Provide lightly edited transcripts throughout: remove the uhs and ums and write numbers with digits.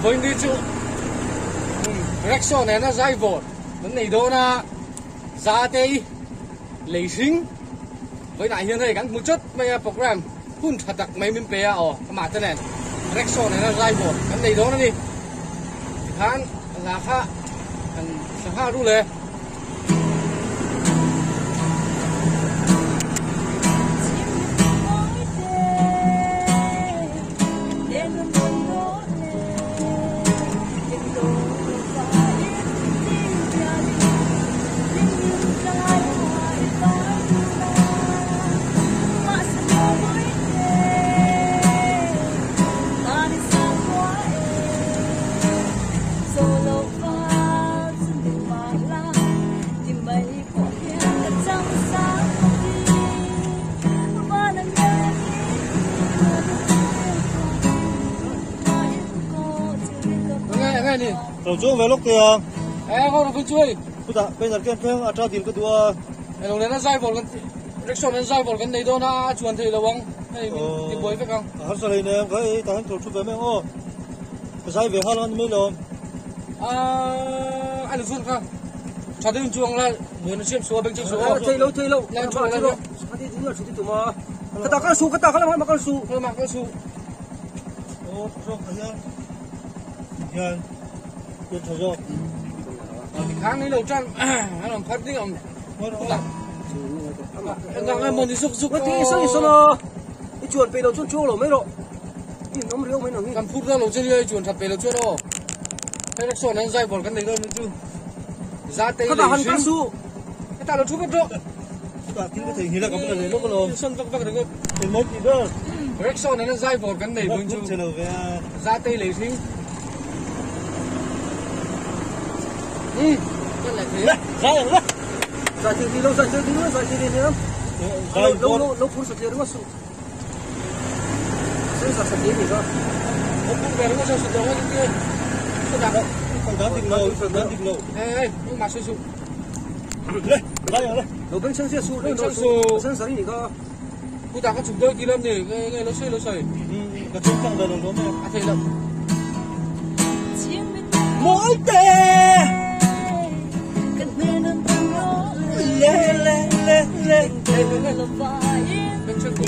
với đi chú Rexon này nó dai vột vấn này đó là giá tây lấy sinh với lại hiện nay gắn một chút bây program phun thật đặc mấy miếng bè mà thế này Rexon này nó dai vột vấn này đó nó đi khán là khá khá đủเลยrồi chú về lúc kìa em không được chui bây giờ kia cho tìm cái đua lúc này nó dai vào cái Rexon nó dai vào cái này đó nó chuồn thì là bông này tìm bối phải không hắn sao này em cái ta hắn chụp về mấy ô dai về hai lần mấy lần anh được xuân không cho đến chuồng là muốn nó xem số bên trên số chơi lâu lên chuồng lên đi đúng là tụi mà cái cao su mà cao su thôi mà cao su ô rồi thấy chưa nhận nhận thấy rồi kháng này lâu trăng nó làm phát đi ông không làm đang muốn đi xúc cái tí sao nó cái chuồn về đầu chuồn chua rồi mấy độ nó mới mấy nó cầm phút ra lâu trên đây chuồn thật về lâu chưa đâu cái Rexon nó dai vào cái này đâu nữa chứ giá tây cái ta hành cao su cái ta là chút đó ta听个听，现在搞不得了，不咯？ xuân vắc vắc được你冇记得？ Rexon này nó dai vào cái này luôn chứ chơi đâu về? giá tây lấy sinh rất là thế Ra rồi đó. Giải thì lâu giải thì nữa giải thì nữa lâu phun sạch rồi su sẽ sạch gì thì đó không về nó cho sụt đầu cái kia cái đạp Còn đá tình lầu. ê nhưng mà sử dụng Ra rồi đó. lâu bên chân xe su chân sạch thì có cô ta có chụp đôi kg thì cái nó sơi Cái chúng tăng về rồi đó mà. thế là Mỗi tè. Le. bên chân của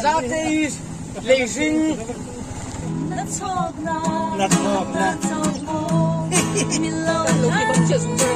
giá tây lấy sinh Nạt ngọt. lúc đi bóng chuyện xuống đây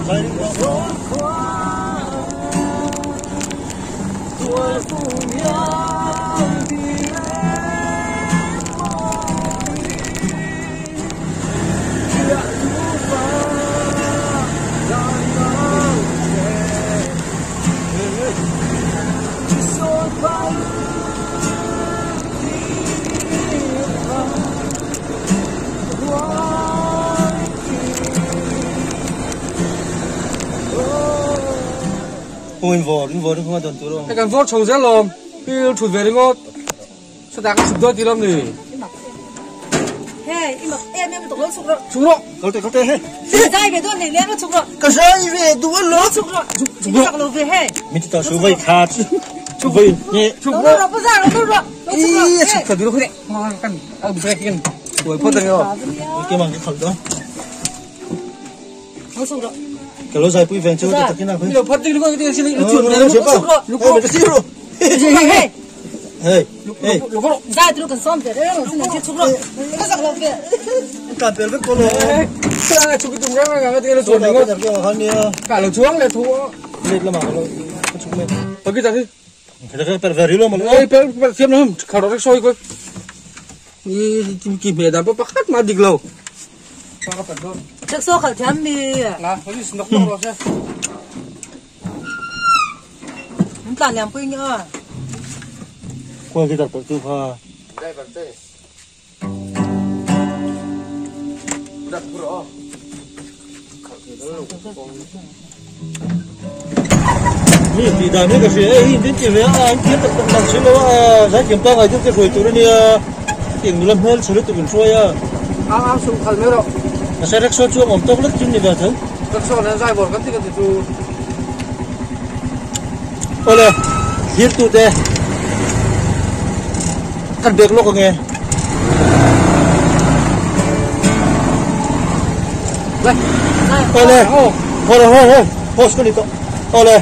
Ôi vỏ nó không ăn tuần rồi. Cái cần vót trồng rẽ lòm, cái thụt về đi ngót. Sao ta có chụp đôi tí lắm nè. Hey, em tụi nó sụp rồi. Sụp rồi. Có thể hết. Dai về tuần này lên nó sụp rồi. Cái gì về đuổi lắm. Sụp rồi. Sụp rồi về hey. Mình chỉ tao số vay khát. Số vay nhẹ. Sụp rồi. Nó có ra nó rồi. Ý, sụp thật nó không đấy. Ngon căn. Ăn bữa cái tuổi phốt rồi. Cái bằng cái khẩu đó. Nó sụp rồi. Cái lối dài bụi vàng chưa được cái nào Bây giờ phốt đi nó cái xin nó chuột này nó sụp rồi. Lúc đó cái rồi. Hey. Hey. Hey. Dai tụi nó cần xóm về đấy, nó xin nó sụp rồi. Nó giặc lồng về. Cả tiền với cô rồi. Sao lại chụp cái tùng rác này cái nó chuột này ngót. Cả là chuông là thua. Liệt là mà nó chúng mình. Ở cái gì? Cái per veri luôn mà. Ê, per xem nó khảo đó soi coi. Ni kim mẹ đàn bắt khát mà địch lâu. Chắc số khẩu chấm đi. Là, có gì nó không rồi sao? Chúng ta làm quy nhá. Qua cái đặt tự pha. Đây vật đây. Đặt bro. Thì đàn cái gì ấy đến chỉ với anh tiếp tục làm xíu nữa giá kiểm tra ngày trước cái rồi tụi nó tiền làm hơn xử lý tụi mình xuôi à. Áo sung khal mero. Saya rek so chuang om tok lek chim ni ba thau. Các số này dài bor cái tu. Ole, hir tu te. Kan bek lo ko nge. Đây. Ole. Hore. Pos ko ni to. Ole.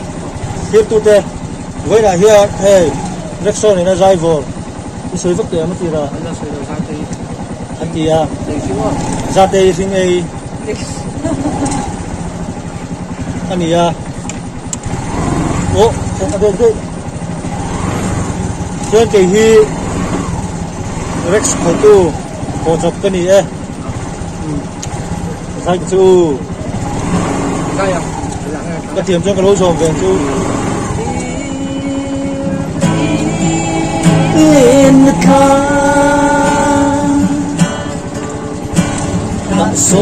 Hir tu te. Với là hia hey. Rek so ni na dài bor. Cái soi vấp te mà ti ra. Anh soi ra sang thì. Anh ti à. Đây chứ mà. Ra te sing ei. Anh à. Ô, anh đây. Trên cái hi Rex photo có chụp cái này sai cái chú Đây à? cái tiệm cho cái lối dòm về chú in the car not so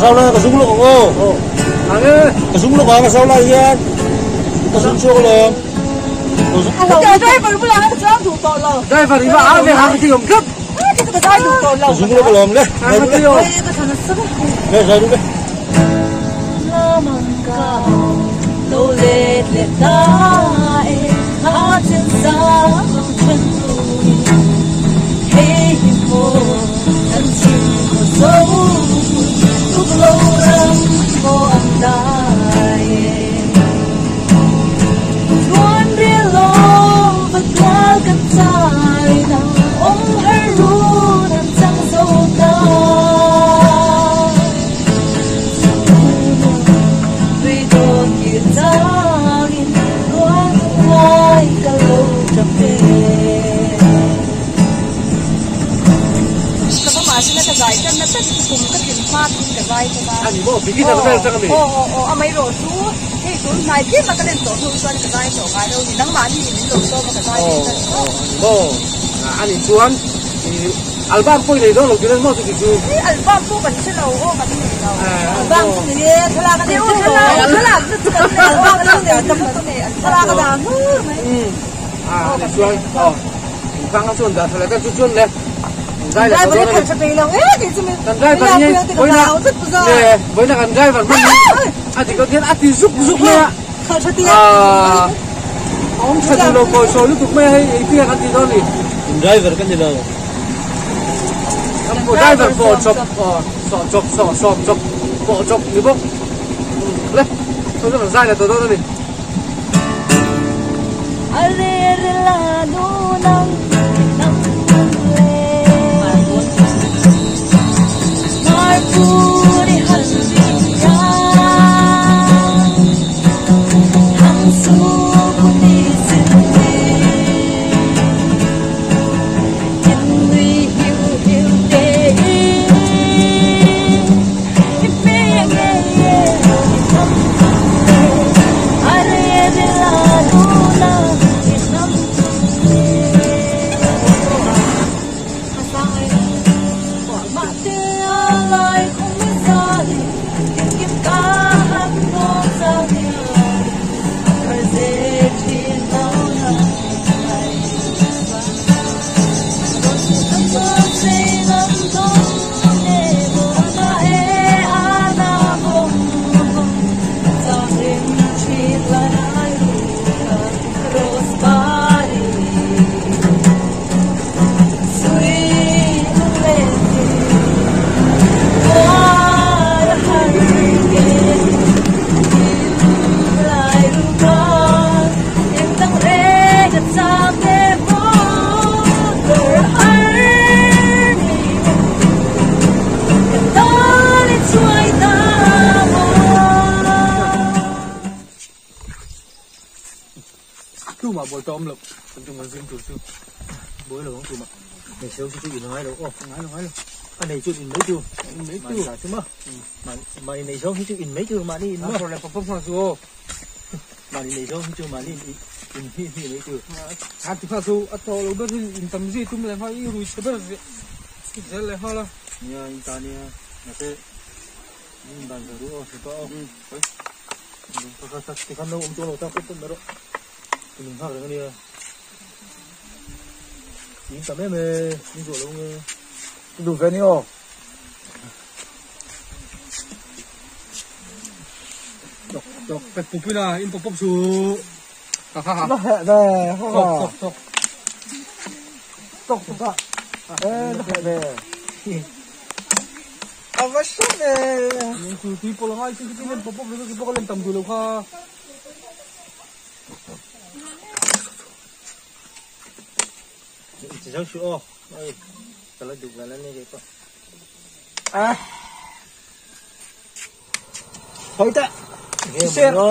sao là có súng lục không? Có súng lục mà sao lại vậy? Có súng chua rồi. Đây phải đi vào về hàng thì ổng cướp. Có súng lục làm đấy. Đây rồi đúng đấy. Cái cái mà anh bố bị cái nào cái gì mấy rồi chú cái chú này biết mà cái đến tổ thôi cho cái tổ cái đâu thì nắng bán thì mình tổ to mà cái bố anh chuan album phơi này đó là cái nó thì cái album phơi vẫn chưa đâu mà cái này đâu album phơi này thế là cái điều thế là album cái này thế là cái nào anh chuan khang nó chuan đã thôi là cái chuan này Gai là tôi nói thật tình lòng ấy thì chúng mình gai vẫn như với là con gai vẫn như anh chỉ có tiếng anh thì giúp nè ông sẽ đi đâu coi số lúc tụi mày hay kia anh thì đó gì driver cái gì đâu bộ driver bộ chọc bộ chọc như bốc đấy tôi rất là dai là tôi đó đi mà bồi tôm lục chúng mình riêng chuột bồi là không chuột mà này xíu chút gì nói đâu nói luôn anh này chuột in mấy chuột chứ mà này xíu chút in mấy chuột mà đi mà rồi là phong phong số mà này xíu chút mà đi in mấy chuột anh thì phong số at all đó thì in tầm gì chúng mình phải rủi sẽ bớt sẽ lại hoa là nhà Italia là thế nhưng bạn phải đúng không có thì không đâu ông cho nó tao quyết tâm đó mình phát được cái này chín tầm em đi rồi luôn đủ cái này ô đọc cái bút là in bút số nó hệ về tóc cả nó hệ về vất sốt về từ tí po là hai cái bên bút với cái bút lên tầm từ lâu ha chỉ sáng sủa ơi tao lấy được là lên này vậy thôi ta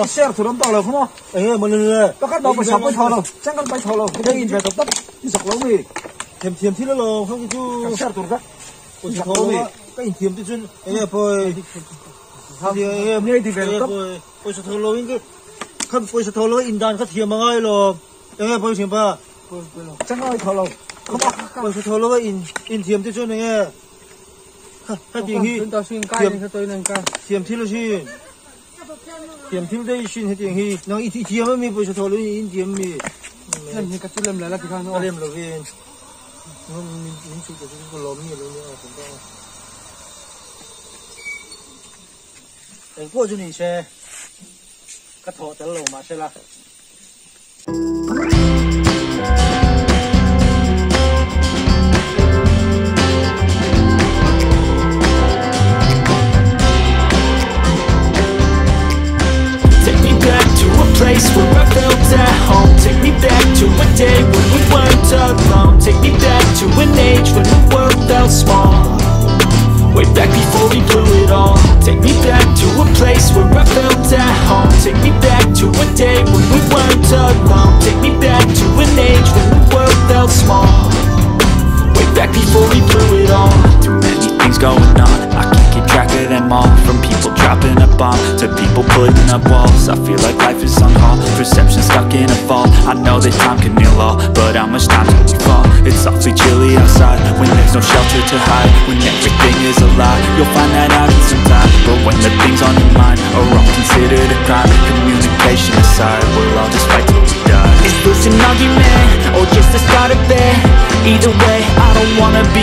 xe thủ đâm tàu là không không mà lên có các đâu phải sắm bay thò đâu chẳng cần bay thò đâu cái đây in về tập tấp sọc lâu mi thiềm thì nó lồ không chứ xe thủ các sọc lâu mi cái in thiềm thì chuyên rồi thì em này thì về tập rồi sọc lâu in cái không rồi sọc lâu in đàn cái thiềm mà ngay lồ rồi thiềm ba chẳng ai thò đâu rồi sọc lâu in thiềm thì chuyên này nghe cái tiếng hi thiềm thì nó xin thiềm thì đây xin cái tiếng hi nó in thiềm mà mi rồi sọc lâu in thiềm mi làm gì cái chuyện làm lại là thì khăn nó làm là viên mình chụp cái lốm như thế này chúng ta cái cô chú này xe cắt thọ tới lầu mà xe là place where I felt at home. Take me back to a day when we weren't alone. Take me back to an age when the world felt small. Way back before we blew it all. Take me back to a place where I felt at home. Take me back to a day when we weren't alone. Take me back to an age when the world felt small. Way back before we blew it all. Too many things going on, I can't keep track of them all. From people dropping a bomb to people putting up walls. I feel like life is on hold, perception stuck in a vault. I know that time can heal all, but how much time till we fall? It's awfully chilly outside when there's no shelter to hide. When everything is a lie, you'll find that out in some time. But when the things on your mind are all considered a crime, communication aside, we'll all just fight till we die. Is this an argument or just the start of it? Either way, I don't wanna be.